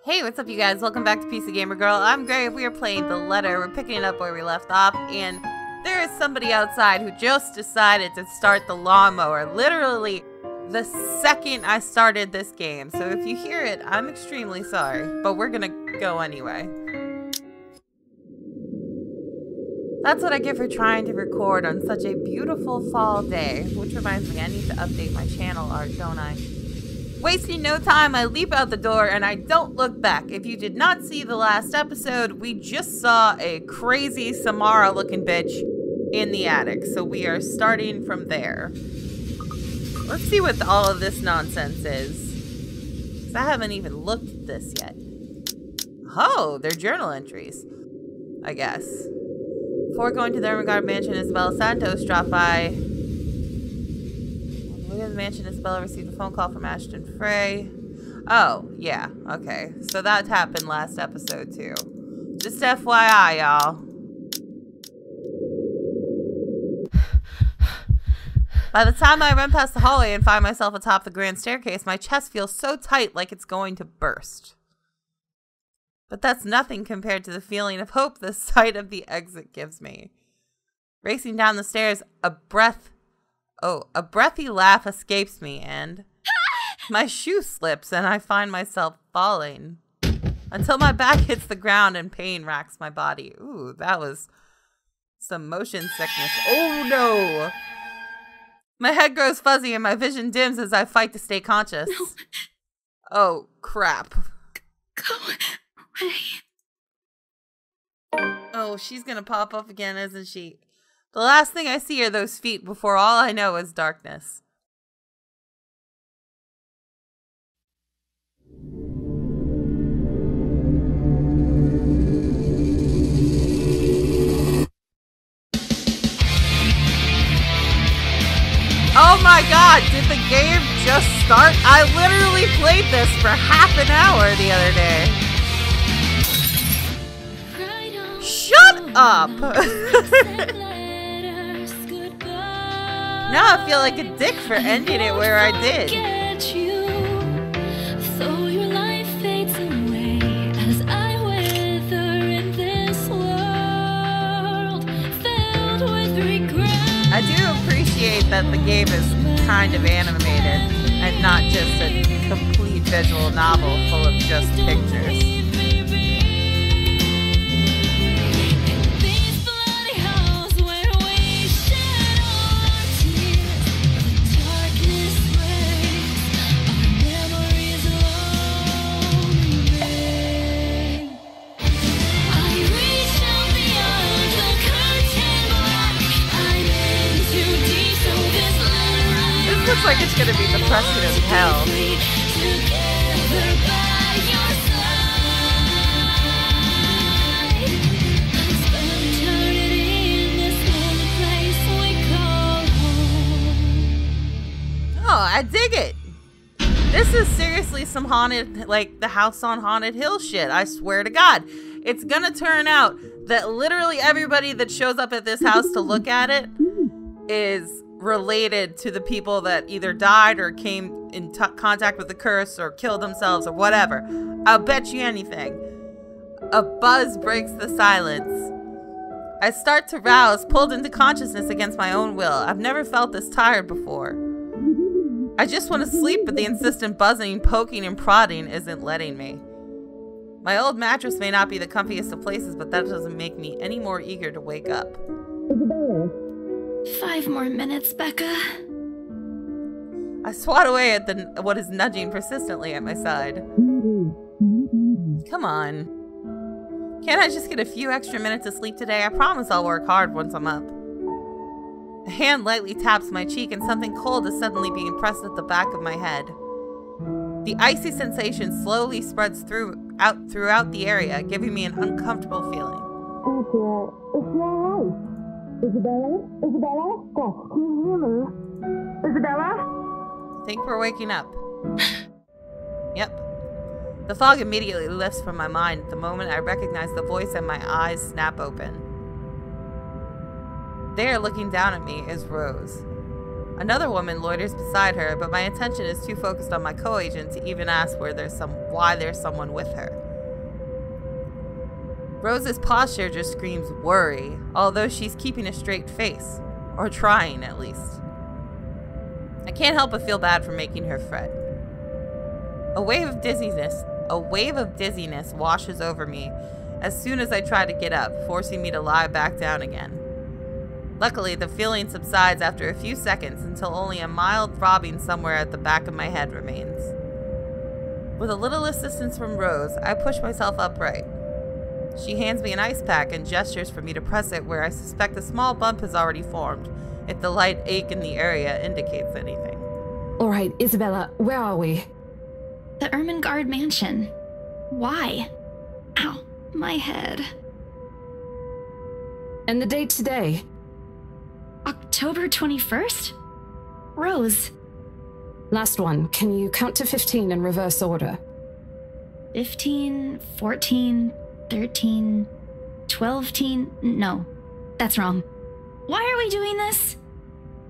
Hey, what's up you guys? Welcome back to PC Gamer Girl. I'm Gray. We are playing The Letter. We're picking it up where we left off, and there is somebody outside who just decided to start the lawnmower literally the second I started this game. So if you hear it, I'm extremely sorry, but we're gonna go anyway. That's what I get for trying to record on such a beautiful fall day, which reminds me I need to update my channel art, don't I? Wasting no time, I leap out the door and I don't look back. If you did not see the last episode, we just saw a crazy Samara looking bitch in the attic. So we are starting from there. Let's see what all of this nonsense is. 'Cause I haven't even looked at this yet. Oh, they're journal entries, I guess. Before going to the Ermengarde mansion, Isabella Santos dropped by. The mansion, Isabella received a phone call from Ashton Frey. Oh, yeah, okay. So that happened last episode, too. Just FYI, y'all. By the time I run past the hallway and find myself atop the grand staircase, my chest feels so tight like it's going to burst. But that's nothing compared to the feeling of hope the sight of the exit gives me. Racing down the stairs, a breathy laugh escapes me, and my shoe slips and I find myself falling until my back hits the ground and pain racks my body. Ooh, that was some motion sickness. Oh no! My head grows fuzzy and my vision dims as I fight to stay conscious. No. Oh, crap. Go away. Oh, she's gonna pop up again, isn't she? The last thing I see are those feet before all I know is darkness. Oh my god, did the game just start? I literally played this for half an hour the other day. Shut up! Now I feel like a dick for ending it where I did. I do appreciate that the game is kind of animated and not just a complete visual novel full of just pictures. Looks like it's gonna be the precedent of hell. Oh, I dig it. This is seriously some haunted, like the house on Haunted Hill shit. I swear to God. It's gonna turn out that literally everybody that shows up at this house to look at it is related to the people that either died or came in contact with the curse or killed themselves or whatever. I'll bet you anything. A buzz breaks the silence. I start to rouse, pulled into consciousness against my own will. I've never felt this tired before. I just want to sleep, but the insistent buzzing, poking, and prodding isn't letting me. My old mattress may not be the comfiest of places, but that doesn't make me any more eager to wake up. 5 more minutes, Becca. I swat away at what is nudging persistently at my side. Come on. Can't I just get a few extra minutes of sleep today? I promise I'll work hard once I'm up. A hand lightly taps my cheek and something cold is suddenly being pressed at the back of my head. The icy sensation slowly spreads throughout the area, giving me an uncomfortable feeling. Isabella? Isabella? Can you hear me? Isabella? I think we're waking up. Yep. The fog immediately lifts from my mind the moment I recognize the voice and my eyes snap open. There, looking down at me, is Rose. Another woman loiters beside her, but my attention is too focused on my co-agent to even ask why there's someone with her. Rose's posture just screams worry, although she's keeping a straight face. Or trying, at least. I can't help but feel bad for making her fret. A wave of dizziness washes over me as soon as I try to get up, forcing me to lie back down again. Luckily, the feeling subsides after a few seconds until only a mild throbbing somewhere at the back of my head remains. With a little assistance from Rose, I push myself upright. She hands me an ice pack and gestures for me to press it where I suspect a small bump has already formed, if the light ache in the area indicates anything. All right, Isabella, where are we? The Ermengarde mansion. Why? Ow, my head. And the date today? October 21st? Rose. Last one. Can you count to 15 in reverse order? 15, 14, 13, 12. No, that's wrong. Why are we doing this?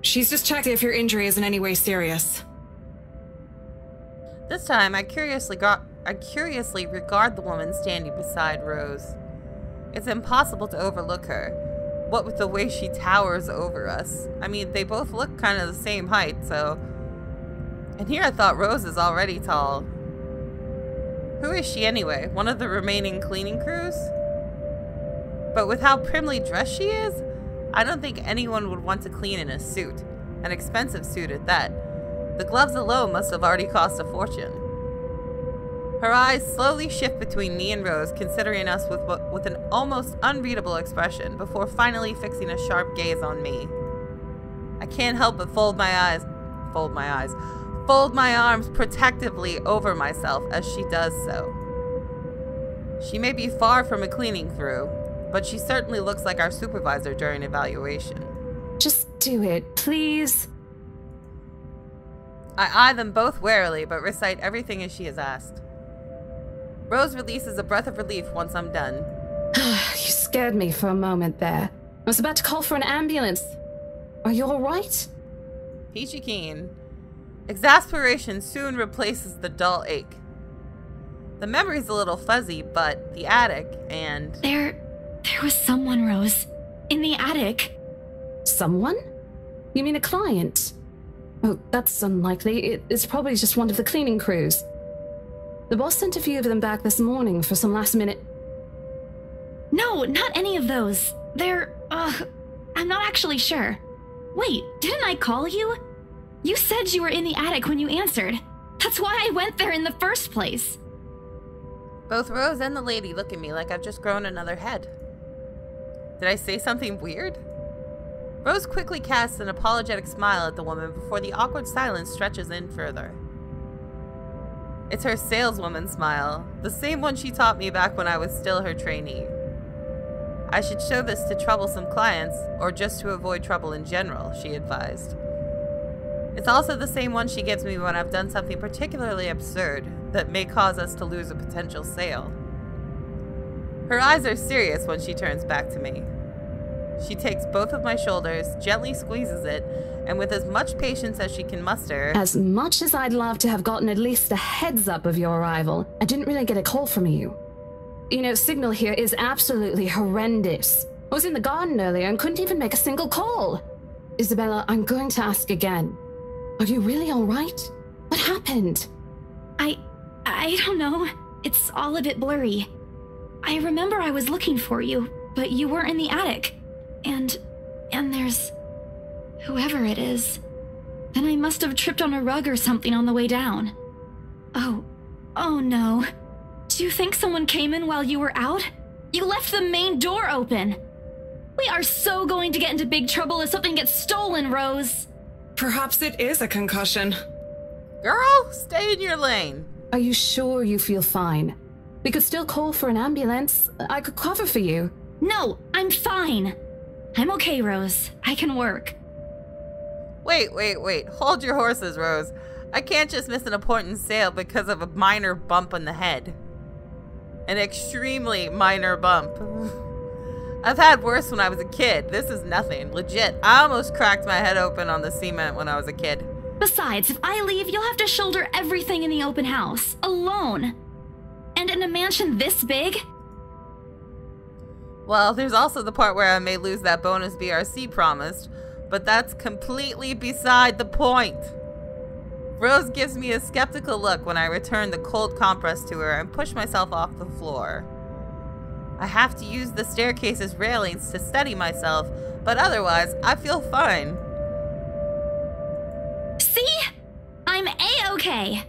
She's just checking if your injury is in any way serious. This time, I curiously regard the woman standing beside Rose. It's impossible to overlook her, what with the way she towers over us. I mean, they both look kind of the same height, so... And here I thought Rose is already tall. Who is she anyway? One of the remaining cleaning crews? But with how primly dressed she is, I don't think anyone would want to clean in a suit. An expensive suit at that. The gloves alone must have already cost a fortune. Her eyes slowly shift between me and Rose, considering us with an almost unreadable expression, before finally fixing a sharp gaze on me. I can't help but fold my arms protectively over myself as she does so. She may be far from a cleaning crew, but she certainly looks like our supervisor during evaluation. Just do it, please. I eye them both warily, but recite everything as she has asked. Rose releases a breath of relief once I'm done. You scared me for a moment there. I was about to call for an ambulance. Are you all right? Peachy keen. Exasperation soon replaces the dull ache. The memory's a little fuzzy, but the attic and... There was someone, Rose. In the attic. Someone? You mean a client? Oh, that's unlikely. It's probably just one of the cleaning crews. The boss sent a few of them back this morning for some last-minute... No, not any of those. I'm not actually sure. Wait, didn't I call you? You said you were in the attic when you answered. That's why I went there in the first place. Both Rose and the lady look at me like I've just grown another head. Did I say something weird? Rose quickly casts an apologetic smile at the woman before the awkward silence stretches in further. It's her saleswoman smile, the same one she taught me back when I was still her trainee. I should show this to troublesome clients, or just to avoid trouble in general, she advised. It's also the same one she gives me when I've done something particularly absurd that may cause us to lose a potential sale. Her eyes are serious when she turns back to me. She takes both of my shoulders, gently squeezes it, and with as much patience as she can muster... As much as I'd love to have gotten at least a heads up of your arrival, I didn't really get a call from you. You know, signal here is absolutely horrendous. I was in the garden earlier and couldn't even make a single call. Isabella, I'm going to ask again. Are you really all right? What happened? I don't know. It's all a bit blurry. I remember I was looking for you, but you weren't in the attic. And there's... whoever it is. Then I must have tripped on a rug or something on the way down. Oh no. Do you think someone came in while you were out? You left the main door open. We are so going to get into big trouble if something gets stolen, Rose. Perhaps it is a concussion. Girl, stay in your lane. Are you sure you feel fine? We could still call for an ambulance. I could cover for you. No, I'm fine. I'm okay, Rose. I can work. Wait. Hold your horses, Rose. I can't just miss an important sale because of a minor bump on the head. An extremely minor bump. I've had worse when I was a kid. This is nothing. Legit. I almost cracked my head open on the cement when I was a kid. Besides, if I leave, you'll have to shoulder everything in the open house, alone. And in a mansion this big? Well, there's also the part where I may lose that bonus BRC promised, but that's completely beside the point. Rose gives me a skeptical look when I return the cold compress to her and push myself off the floor. I have to use the staircase's railings to steady myself, but otherwise, I feel fine. See? I'm A-okay.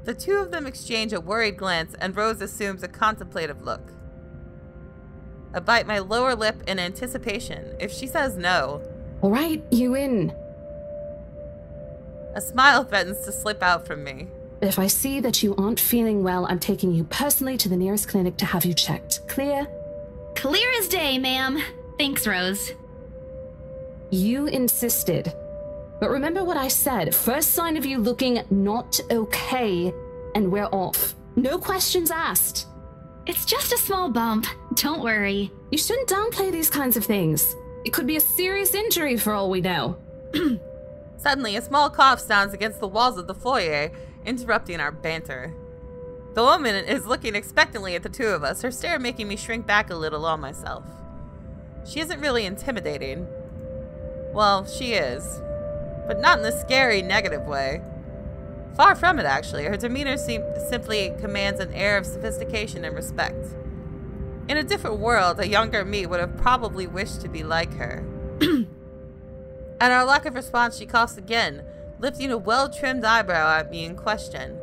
The two of them exchange a worried glance, and Rose assumes a contemplative look. I bite my lower lip in anticipation. If she says no... All right, you in. A smile threatens to slip out from me. If I see that you aren't feeling well, I'm taking you personally to the nearest clinic to have you checked. Clear? Clear as day, ma'am. Thanks, Rose. You insisted. But remember what I said. First sign of you looking not okay, and we're off. No questions asked. It's just a small bump. Don't worry. You shouldn't downplay these kinds of things. It could be a serious injury for all we know. Suddenly, a small cough sounds against the walls of the foyer, interrupting our banter. The woman is looking expectantly at the two of us, her stare making me shrink back a little on myself. She isn't really intimidating. Well, she is. But not in the scary, negative way. Far from it, actually. Her demeanor simply commands an air of sophistication and respect. In a different world, a younger me would have probably wished to be like her. At our lack of response, she coughs again, lifting a well-trimmed eyebrow at me in question.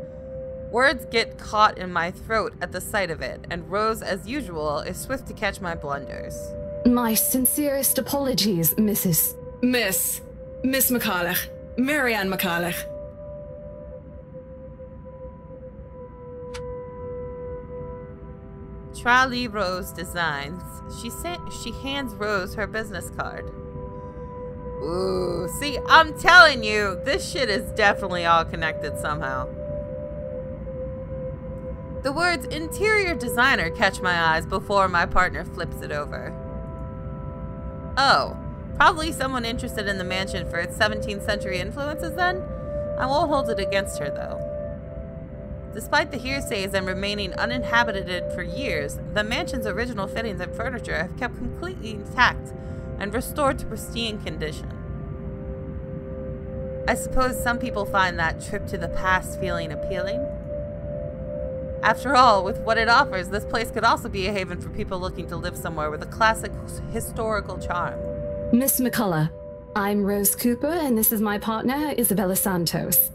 Words get caught in my throat at the sight of it, and Rose, as usual, is swift to catch my blunders. My sincerest apologies, Mrs. Miss McCulloch. Marianne McCulloch. Trolley Rose Designs. She hands Rose her business card. Ooh, see, I'm telling you, this shit is definitely all connected somehow. The words interior designer catch my eyes before my partner flips it over. Oh, probably someone interested in the mansion for its 17th century influences then? I won't hold it against her though. Despite the hearsays and remaining uninhabited for years, the mansion's original fittings and furniture have kept completely intact and restored to pristine condition. I suppose some people find that trip to the past feeling appealing. After all, with what it offers, this place could also be a haven for people looking to live somewhere with a classic historical charm. Miss McCullough, I'm Rose Cooper, and this is my partner, Isabella Santos.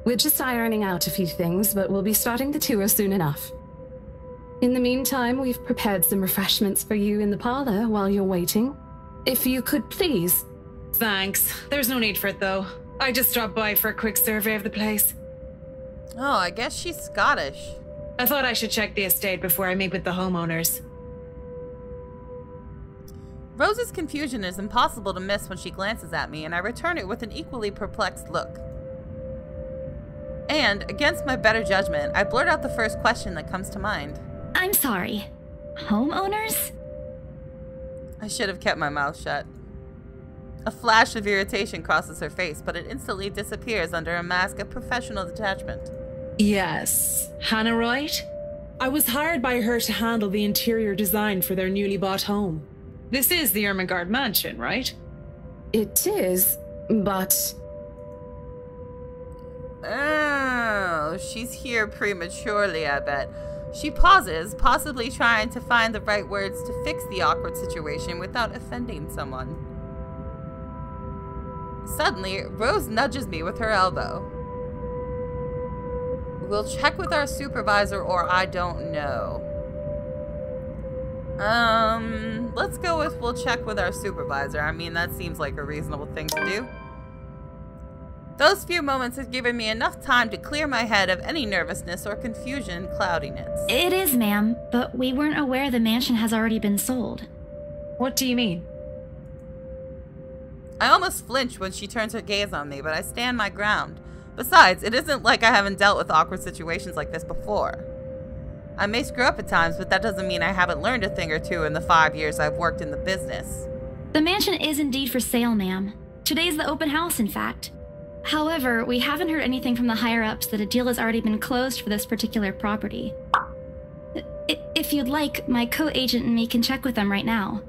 We're just ironing out a few things, but we'll be starting the tour soon enough. In the meantime, we've prepared some refreshments for you in the parlor while you're waiting. If you could please... Thanks. There's no need for it, though. I just dropped by for a quick survey of the place. Oh, I guess she's Scottish. I thought I should check the estate before I meet with the homeowners. Rose's confusion is impossible to miss when she glances at me, and I return it with an equally perplexed look. And, against my better judgment, I blurt out the first question that comes to mind. I'm sorry. Homeowners? I should have kept my mouth shut. A flash of irritation crosses her face, but it instantly disappears under a mask of professional detachment. Yes. Hannah Wright? I was hired by her to handle the interior design for their newly bought home. This is the Ermengarde mansion, right? It is, but... Oh, she's here prematurely, I bet. She pauses, possibly trying to find the right words to fix the awkward situation without offending someone. Suddenly, Rose nudges me with her elbow. We'll check with our supervisor, or I don't know. Let's go with we'll check with our supervisor. I mean, that seems like a reasonable thing to do. Those few moments have given me enough time to clear my head of any nervousness or confusion clouding it. It is, ma'am, but we weren't aware the mansion has already been sold. What do you mean? I almost flinch when she turns her gaze on me, but I stand my ground. Besides, it isn't like I haven't dealt with awkward situations like this before. I may screw up at times, but that doesn't mean I haven't learned a thing or two in the 5 years I've worked in the business. The mansion is indeed for sale, ma'am. Today's the open house, in fact. However, we haven't heard anything from the higher-ups that a deal has already been closed for this particular property. If you'd like, my co-agent and me can check with them right now.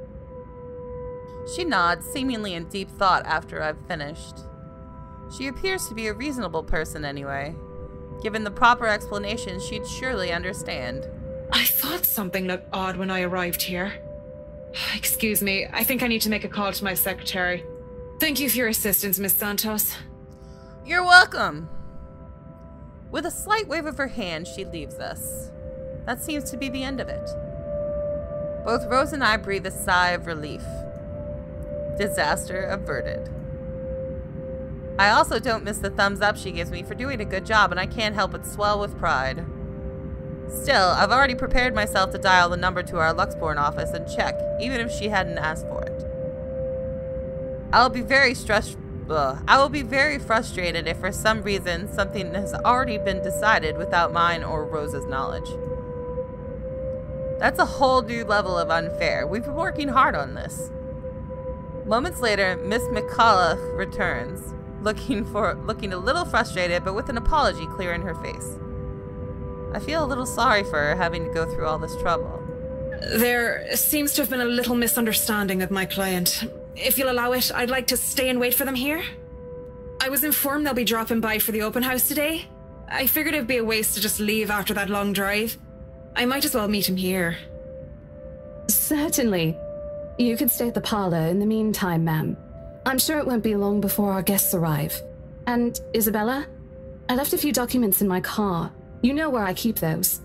She nods, seemingly in deep thought after I've finished. She appears to be a reasonable person anyway. Given the proper explanation, she'd surely understand. I thought something looked odd when I arrived here. Excuse me, I think I need to make a call to my secretary. Thank you for your assistance, Miss Santos. You're welcome. With a slight wave of her hand, she leaves us. That seems to be the end of it. Both Rose and I breathe a sigh of relief. Disaster averted. I also don't miss the thumbs up she gives me for doing a good job, and I can't help but swell with pride. Still, I've already prepared myself to dial the number to our Luxborn office and check, even if she hadn't asked for it. I will be very frustrated if for some reason something has already been decided without mine or Rose's knowledge. That's a whole new level of unfair. We've been working hard on this. Moments later, Miss McCullough returns, looking a little frustrated, but with an apology clear in her face. I feel a little sorry for her having to go through all this trouble. There seems to have been a little misunderstanding with my client. If you'll allow it, I'd like to stay and wait for them here. I was informed they'll be dropping by for the open house today. I figured it'd be a waste to just leave after that long drive. I might as well meet him here. Certainly. You can stay at the parlor in the meantime, ma'am. I'm sure it won't be long before our guests arrive. And, Isabella, I left a few documents in my car. You know where I keep those.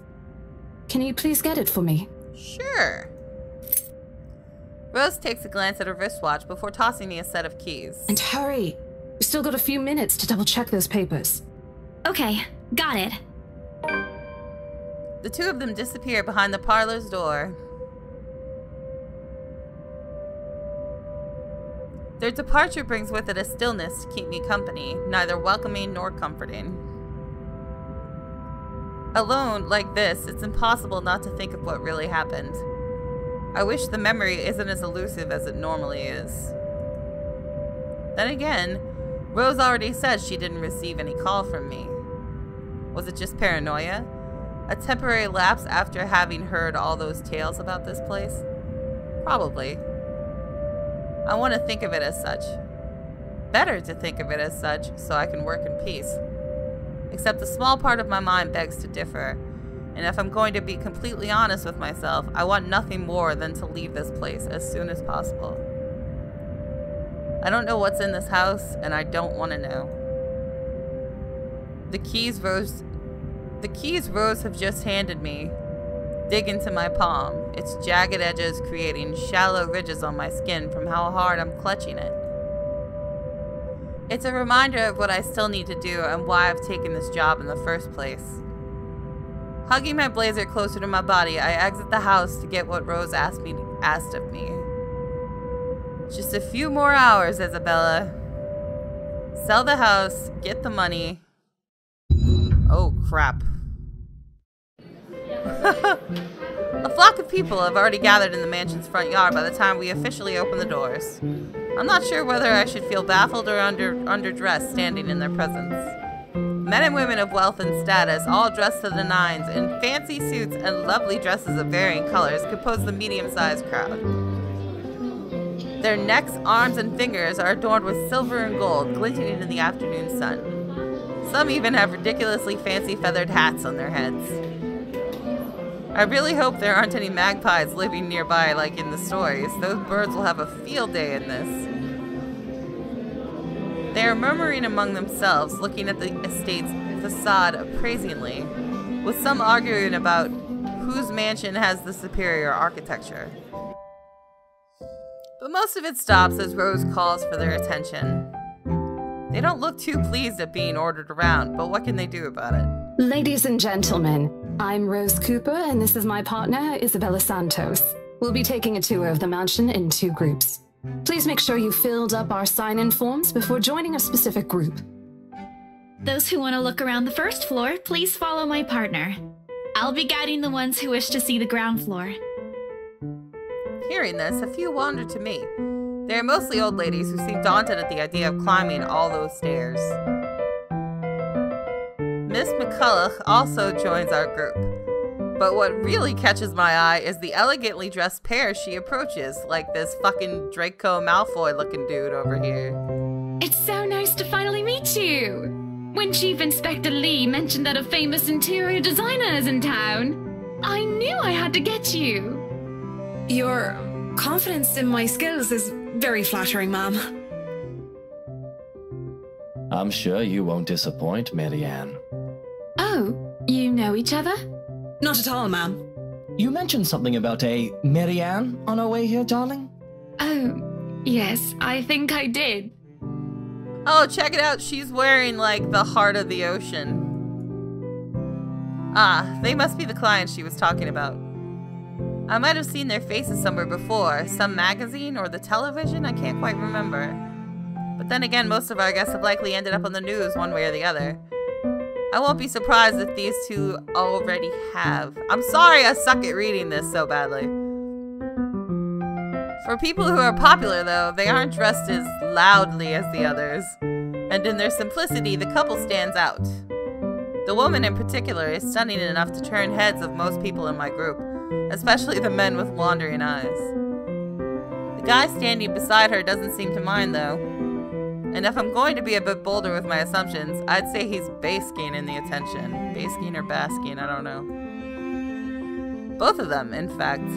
Can you please get it for me? Sure. Rose takes a glance at her wristwatch before tossing me a set of keys. And hurry! We've still got a few minutes to double-check those papers. Okay, got it. The two of them disappear behind the parlor's door. Their departure brings with it a stillness to keep me company, neither welcoming nor comforting. Alone, like this, it's impossible not to think of what really happened. I wish the memory isn't as elusive as it normally is. Then again, Rose already said she didn't receive any call from me. Was it just paranoia? A temporary lapse after having heard all those tales about this place? Probably. I want to think of it as such. Better to think of it as such, so I can work in peace. Except a small part of my mind begs to differ, and if I'm going to be completely honest with myself, I want nothing more than to leave this place as soon as possible. I don't know what's in this house, and I don't want to know. The keys Rose have just handed me dig into my palm, its jagged edges creating shallow ridges on my skin from how hard I'm clutching it. It's a reminder of what I still need to do and why I've taken this job in the first place. Hugging my blazer closer to my body, I exit the house to get what Rose asked of me. Just a few more hours, Isabella. Sell the house, get the money. Oh, crap. A flock of people have already gathered in the mansion's front yard by the time we officially open the doors. I'm not sure whether I should feel baffled or underdressed standing in their presence. Men and women of wealth and status, all dressed to the nines, in fancy suits and lovely dresses of varying colors, compose the medium-sized crowd. Their necks, arms, and fingers are adorned with silver and gold, glinting in the afternoon sun. Some even have ridiculously fancy feathered hats on their heads. I really hope there aren't any magpies living nearby like in the stories. Those birds will have a field day in this. They are murmuring among themselves, looking at the estate's facade appraisingly, with some arguing about whose mansion has the superior architecture. But most of it stops as Rose calls for their attention. They don't look too pleased at being ordered around, but what can they do about it? Ladies and gentlemen, I'm Rose Cooper, and this is my partner, Isabella Santos. We'll be taking a tour of the mansion in 2 groups. Please make sure you filled up our sign-in forms before joining a specific group. Those who want to look around the first floor, please follow my partner. I'll be guiding the ones who wish to see the ground floor. Hearing this, a few wander to me. They are mostly old ladies who seem daunted at the idea of climbing all those stairs. Miss McCulloch also joins our group. But what really catches my eye is the elegantly dressed pair she approaches, like this fucking Draco Malfoy looking dude over here. It's so nice to finally meet you! When Chief Inspector Lee mentioned that a famous interior designer is in town, I knew I had to get you! Your confidence in my skills is very flattering, ma'am. I'm sure you won't disappoint, Marianne. Oh, you know each other? Not at all, ma'am. You mentioned something about a Marianne on our way here, darling? Oh, yes, I think I did. Oh, check it out. She's wearing, like, the heart of the ocean. Ah, they must be the clients she was talking about. I might have seen their faces somewhere before. Some magazine or the television? I can't quite remember. But then again, most of our guests have likely ended up on the news one way or the other. I won't be surprised if these two already have. I'm sorry I suck at reading this so badly. For people who are popular, though, they aren't dressed as loudly as the others. And in their simplicity, the couple stands out. The woman in particular is stunning enough to turn heads of most people in my group, especially the men with wandering eyes. The guy standing beside her doesn't seem to mind, though. And if I'm going to be a bit bolder with my assumptions, I'd say he's basking in the attention. Basking or basking, I don't know. Both of them, in fact.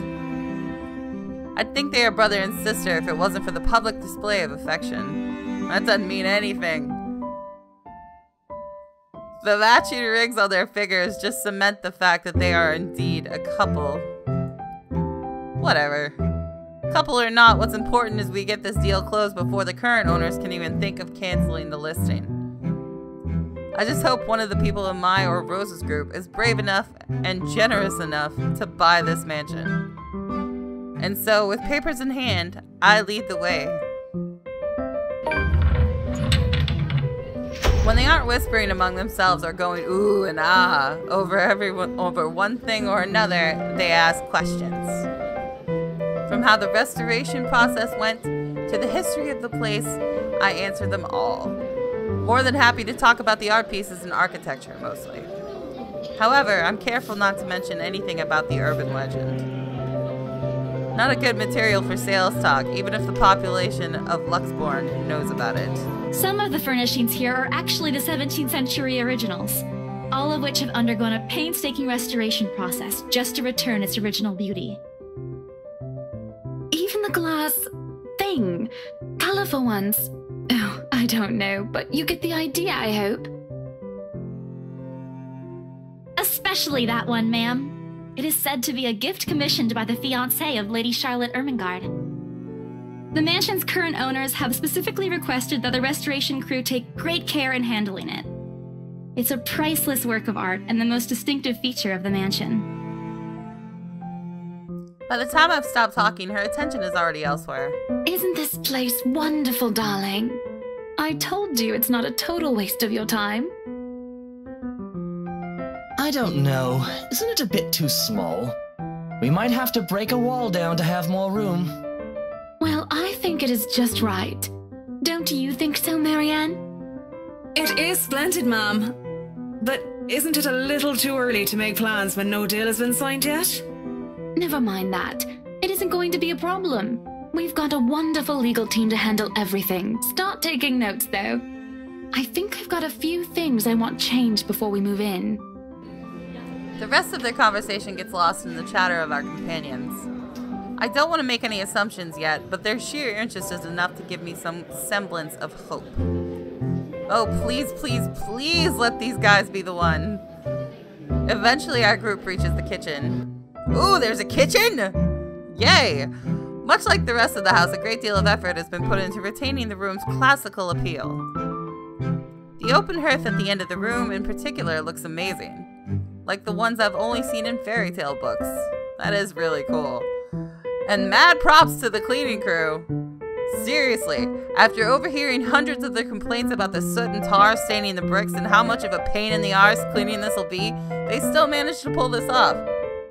I'd think they are brother and sister if it wasn't for the public display of affection. That doesn't mean anything. The matching rings on their figures just cement the fact that they are indeed a couple. Whatever. Couple or not, what's important is we get this deal closed before the current owners can even think of canceling the listing. I just hope one of the people in my or Rose's group is brave enough and generous enough to buy this mansion. And so, with papers in hand, I lead the way. When they aren't whispering among themselves or going ooh and ah over one thing or another, they ask questions. From how the restoration process went to the history of the place, I answer them all. More than happy to talk about the art pieces and architecture, mostly. However, I'm careful not to mention anything about the urban legend. Not a good material for sales talk, even if the population of Luxbourne knows about it. Some of the furnishings here are actually the 17th century originals, all of which have undergone a painstaking restoration process just to return its original beauty. Even the glass thing, colorful ones. Oh, I don't know, but you get the idea, I hope. Especially that one, ma'am. It is said to be a gift commissioned by the fiancé of Lady Charlotte Ermengarde. The mansion's current owners have specifically requested that the restoration crew take great care in handling it. It's a priceless work of art and the most distinctive feature of the mansion. By the time I've stopped talking, her attention is already elsewhere. Isn't this place wonderful, darling? I told you it's not a total waste of your time. I don't know. Isn't it a bit too small? We might have to break a wall down to have more room. Well, I think it is just right. Don't you think so, Marianne? It is splendid, ma'am. But isn't it a little too early to make plans when no deal has been signed yet? Never mind that. It isn't going to be a problem. We've got a wonderful legal team to handle everything. Start taking notes, though. I think I've got a few things I want changed before we move in. The rest of their conversation gets lost in the chatter of our companions. I don't want to make any assumptions yet, but their sheer interest is enough to give me some semblance of hope. Oh, please, please, please let these guys be the one. Eventually, our group reaches the kitchen. Ooh, there's a kitchen! Yay! Much like the rest of the house, a great deal of effort has been put into retaining the room's classical appeal. The open hearth at the end of the room, in particular, looks amazing. Like the ones I've only seen in fairy tale books. That is really cool. And mad props to the cleaning crew. Seriously, after overhearing hundreds of their complaints about the soot and tar staining the bricks and how much of a pain in the arse cleaning this will be, they still managed to pull this off.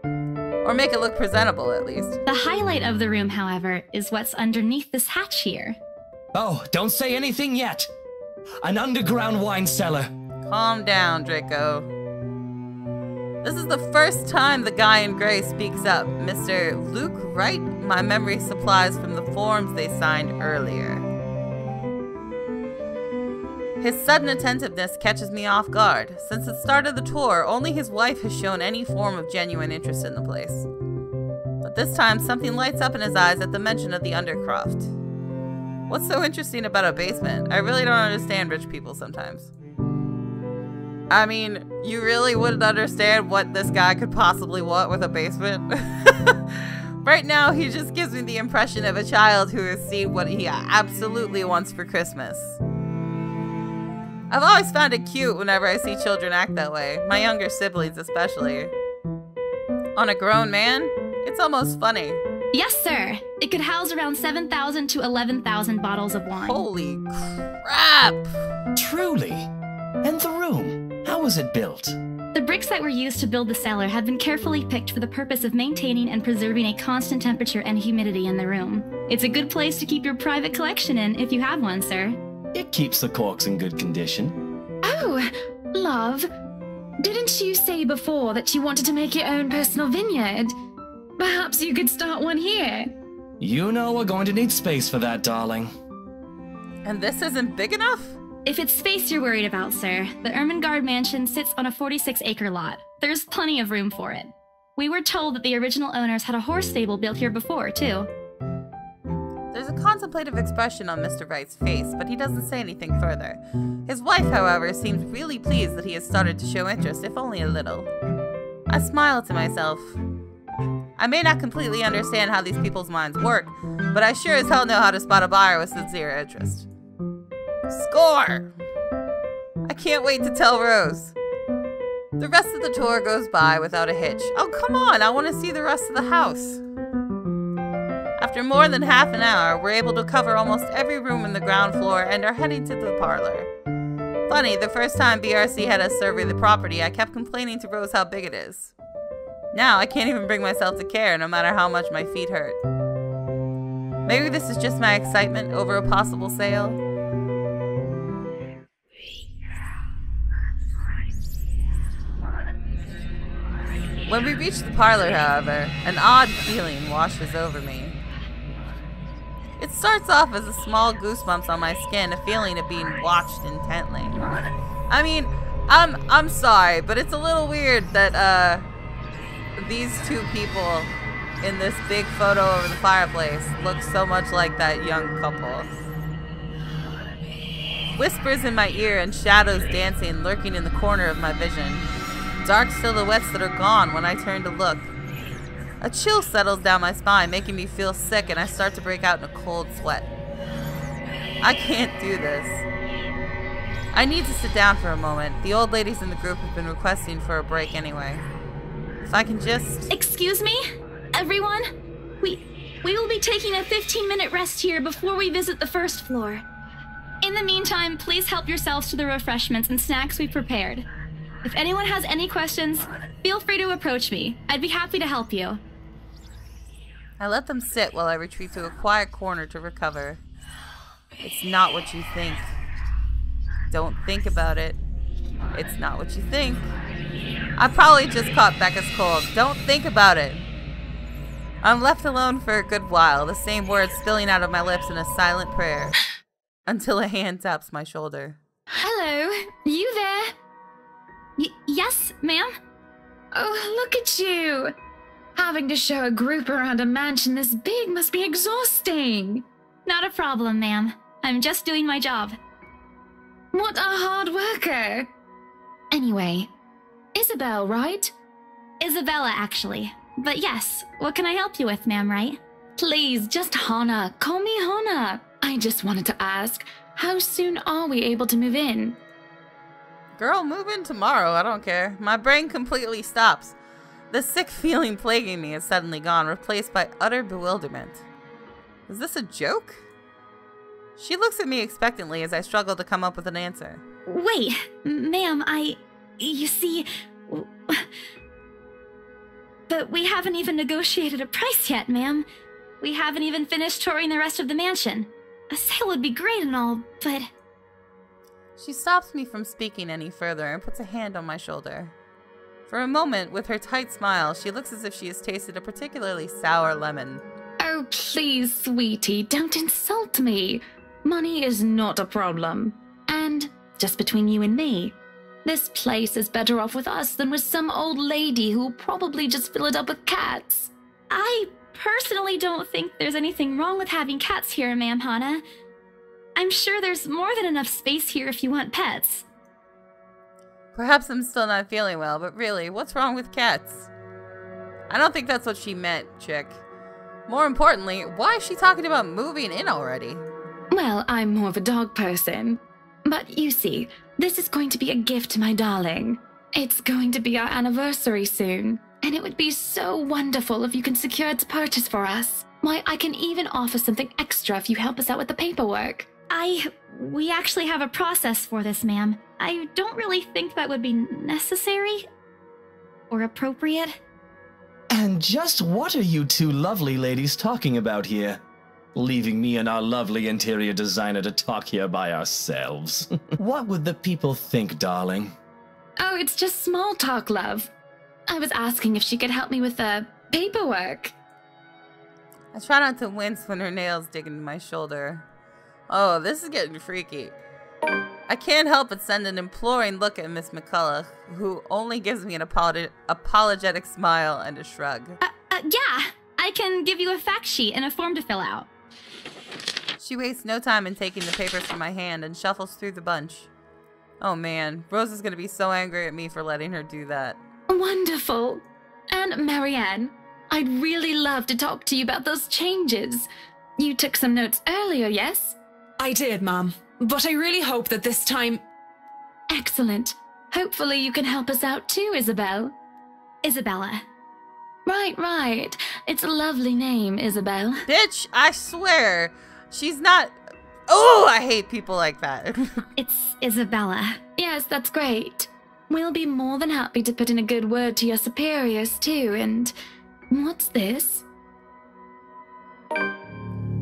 Or make it look presentable, at least. The highlight of the room, however, is what's underneath this hatch here. Oh, don't say anything yet. An underground wine cellar. Calm down, Draco. This is the first time the guy in gray speaks up. Mr. Luke Wright, my memory supplies from the forms they signed earlier. His sudden attentiveness catches me off guard. Since the start of the tour, only his wife has shown any form of genuine interest in the place. But this time, something lights up in his eyes at the mention of the undercroft. What's so interesting about a basement? I really don't understand rich people sometimes. I mean, you really wouldn't understand what this guy could possibly want with a basement? Right now, he just gives me the impression of a child who has seen what he absolutely wants for Christmas. I've always found it cute whenever I see children act that way, my younger siblings especially. On a grown man, it's almost funny. Yes, sir. It could house around 7,000 to 11,000 bottles of wine. Holy crap! Truly. And the room, how was it built? The bricks that were used to build the cellar have been carefully picked for the purpose of maintaining and preserving a constant temperature and humidity in the room. It's a good place to keep your private collection in if you have one, sir. It keeps the corks in good condition. Oh, love. Didn't you say before that you wanted to make your own personal vineyard? Perhaps you could start one here. You know we're going to need space for that, darling. And this isn't big enough? If it's space you're worried about, sir, the Ermengarde mansion sits on a 46-acre lot. There's plenty of room for it. We were told that the original owners had a horse stable built here before, too. There's a contemplative expression on Mr. Wright's face, but he doesn't say anything further. His wife, however, seems really pleased that he has started to show interest, if only a little. I smile to myself. I may not completely understand how these people's minds work, but I sure as hell know how to spot a buyer with sincere interest. Score! I can't wait to tell Rose. The rest of the tour goes by without a hitch. Oh, come on, I want to see the rest of the house. After more than half an hour, we're able to cover almost every room in the ground floor and are heading to the parlor. Funny, the first time BRC had us survey the property, I kept complaining to Rose how big it is. Now, I can't even bring myself to care, no matter how much my feet hurt. Maybe this is just my excitement over a possible sale. When we reach the parlor, however, an odd feeling washes over me. It starts off as a small goosebumps on my skin, a feeling of being watched intently. I mean, I'm sorry, but it's a little weird that, these two people in this big photo over the fireplace look so much like that young couple. Whispers in my ear and shadows dancing, lurking in the corner of my vision. Dark silhouettes that are gone when I turn to look. A chill settles down my spine, making me feel sick, and I start to break out in a cold sweat. I can't do this. I need to sit down for a moment. The old ladies in the group have been requesting for a break anyway. If I can just... Excuse me? Everyone? We will be taking a 15-minute rest here before we visit the first floor. In the meantime, please help yourselves to the refreshments and snacks we've prepared. If anyone has any questions, feel free to approach me. I'd be happy to help you. I let them sit while I retreat to a quiet corner to recover. It's not what you think. Don't think about it. It's not what you think. I probably just caught Becca's cold. Don't think about it. I'm left alone for a good while, the same words spilling out of my lips in a silent prayer, until a hand taps my shoulder. Hello, you there? Yes, ma'am? Oh, look at you. Having to show a group around a mansion this big must be exhausting. Not a problem, ma'am. I'm just doing my job. What a hard worker. Anyway, Isabel, right? Isabella, actually. But yes, what can I help you with, ma'am, right? Please, just Hannah. Call me Hannah. I just wanted to ask, how soon are we able to move in? Girl, move in tomorrow. I don't care. My brain completely stops. The sick feeling plaguing me is suddenly gone, replaced by utter bewilderment. Is this a joke? She looks at me expectantly as I struggle to come up with an answer. Wait, ma'am, you see... But we haven't even negotiated a price yet, ma'am. We haven't even finished touring the rest of the mansion. A sale would be great and all, but... She stops me from speaking any further and puts a hand on my shoulder. For a moment, with her tight smile, she looks as if she has tasted a particularly sour lemon. Oh, please, sweetie, don't insult me. Money is not a problem. And, just between you and me, this place is better off with us than with some old lady who'll probably just fill it up with cats. I personally don't think there's anything wrong with having cats here, Ma'am Hana. I'm sure there's more than enough space here if you want pets. Perhaps I'm still not feeling well, but really, what's wrong with cats? I don't think that's what she meant, chick. More importantly, why is she talking about moving in already? Well, I'm more of a dog person. But you see, this is going to be a gift to my darling. It's going to be our anniversary soon, and it would be so wonderful if you can secure its purchase for us. Why, I can even offer something extra if you help us out with the paperwork. We actually have a process for this, ma'am. I don't really think that would be necessary or appropriate. And just what are you two lovely ladies talking about here? Leaving me and our lovely interior designer to talk here by ourselves. What would the people think, darling? Oh, it's just small talk, love. I was asking if she could help me with the paperwork. I try not to wince when her nails dig into my shoulder. Oh, this is getting freaky. I can't help but send an imploring look at Miss McCullough, who only gives me an apologetic smile and a shrug. Yeah, I can give you a fact sheet and a form to fill out. She wastes no time in taking the papers from my hand and shuffles through the bunch. Oh man, Rose is gonna be so angry at me for letting her do that. Wonderful. And Marianne, I'd really love to talk to you about those changes. You took some notes earlier, yes? I did, Mom. But I really hope that this time... Excellent. Hopefully you can help us out too, Isabel. Isabella. Right. It's a lovely name, Isabel. Bitch, I swear. She's not... Oh, I hate people like that. It's Isabella. Yes, that's great. We'll be more than happy to put in a good word to your superiors too, and... What's this?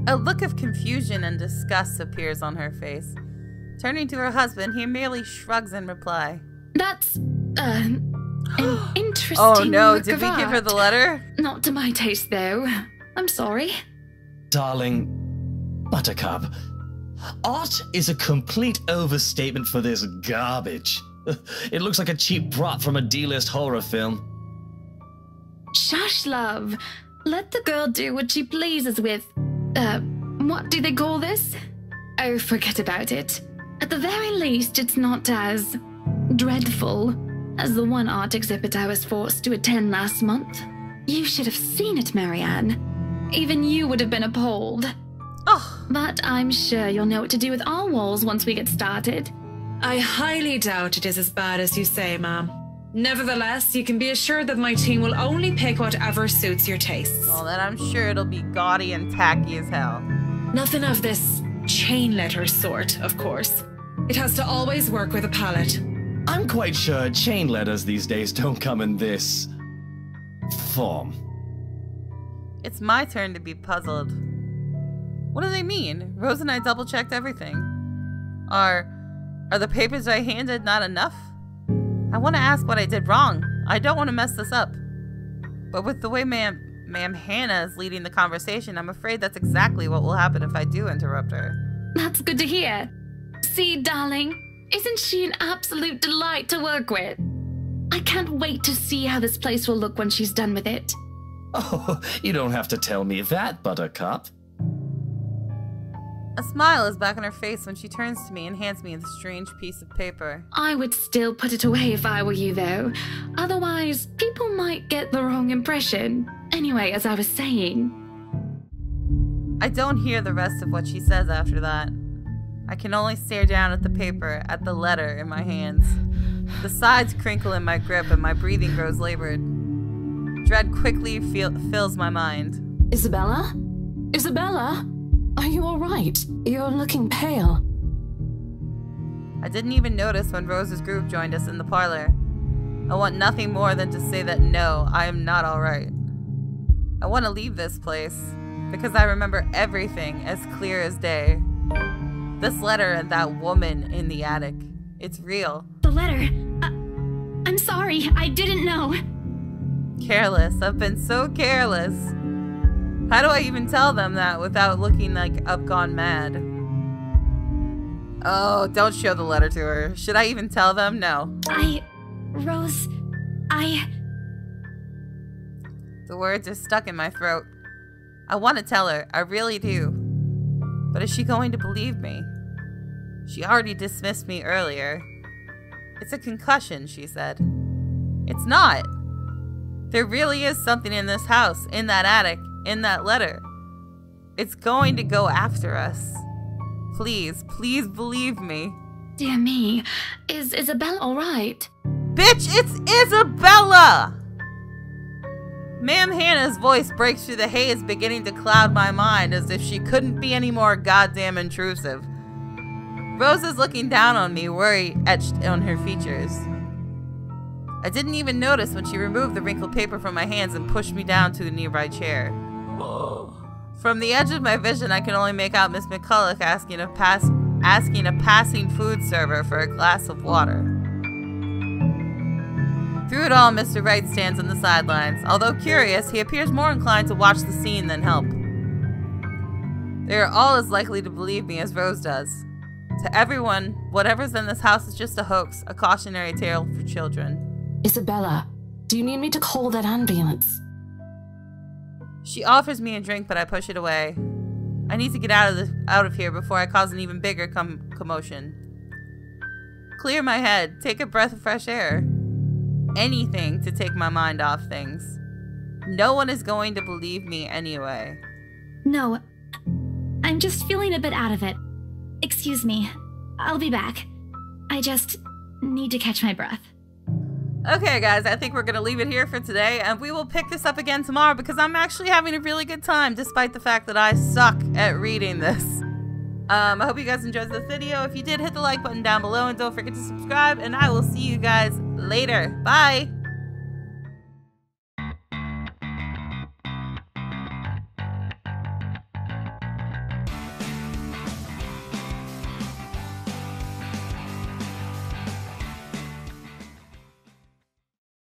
A look of confusion and disgust appears on her face. Turning to her husband, he merely shrugs in reply. That's, an interesting Oh no, work did of we give her art. the letter? Not to my taste, though. I'm sorry. Darling, Buttercup, art is a complete overstatement for this garbage. It looks like a cheap prop from a D-list horror film. Shush, love. Let the girl do what she pleases with... what do they call this? Oh, forget about it. At the very least, it's not as... dreadful as the one art exhibit I was forced to attend last month. You should have seen it, Marianne. Even you would have been appalled. Oh. But I'm sure you'll know what to do with our walls once we get started. I highly doubt it is as bad as you say, Ma'am. Nevertheless, you can be assured that my team will only pick whatever suits your tastes. Well, then I'm sure it'll be gaudy and tacky as hell. Nothing of this chain letter sort, of course. It has to always work with a palette. I'm quite sure chain letters these days don't come in this... form. It's my turn to be puzzled. What do they mean? Rose and I double-checked everything. Are the papers I handed not enough? I want to ask what I did wrong. I don't want to mess this up. But with the way Ma'am Hannah is leading the conversation, I'm afraid that's exactly what will happen if I do interrupt her. That's good to hear. See, darling, isn't she an absolute delight to work with? I can't wait to see how this place will look when she's done with it. Oh, you don't have to tell me that, Buttercup. A smile is back on her face when she turns to me and hands me the strange piece of paper. I would still put it away if I were you, though. Otherwise, people might get the wrong impression. Anyway, as I was saying... I don't hear the rest of what she says after that. I can only stare down at the paper, at the letter in my hands. The sides crinkle in my grip and my breathing grows labored. Dread quickly fills my mind. Isabella? Isabella? Are you alright? You're looking pale. I didn't even notice when Rose's group joined us in the parlor. I want nothing more than to say that no, I am not alright. I want to leave this place because I remember everything as clear as day. This letter and that woman in the attic. It's real. The letter. I'm sorry, I didn't know. Careless. I've been so careless. How do I even tell them that without looking like I've gone mad? Oh, don't show the letter to her. Should I even tell them? No. Rose, The words are stuck in my throat. I want to tell her. I really do. But is she going to believe me? She already dismissed me earlier. It's a concussion, she said. It's not. There really is something in this house, in that attic, in that letter. It's going to go after us. Please, please believe me. Dear me, is Isabella alright? Bitch, it's Isabella! Ma'am Hannah's voice breaks through the haze, beginning to cloud my mind as if she couldn't be any more goddamn intrusive. Rose is looking down on me, worry etched on her features. I didn't even notice when she removed the wrinkled paper from my hands and pushed me down to a nearby chair. From the edge of my vision, I can only make out Miss McCulloch asking a passing food server for a glass of water. Through it all, Mr. Wright stands on the sidelines. Although curious, he appears more inclined to watch the scene than help. They are all as likely to believe me as Rose does. To everyone, whatever's in this house is just a hoax, a cautionary tale for children. Isabella, do you need me to call that ambulance? She offers me a drink, but I push it away. I need to get out of here before I cause an even bigger commotion. Clear my head, take a breath of fresh air. Anything to take my mind off things. No one is going to believe me anyway. No, I'm just feeling a bit out of it. Excuse me, I'll be back. I just need to catch my breath. Okay guys, I think we're going to leave it here for today, and we will pick this up again tomorrow because I'm actually having a really good time despite the fact that I suck at reading this. I hope you guys enjoyed this video. If you did, hit the like button down below and don't forget to subscribe, and I will see you guys later. Bye!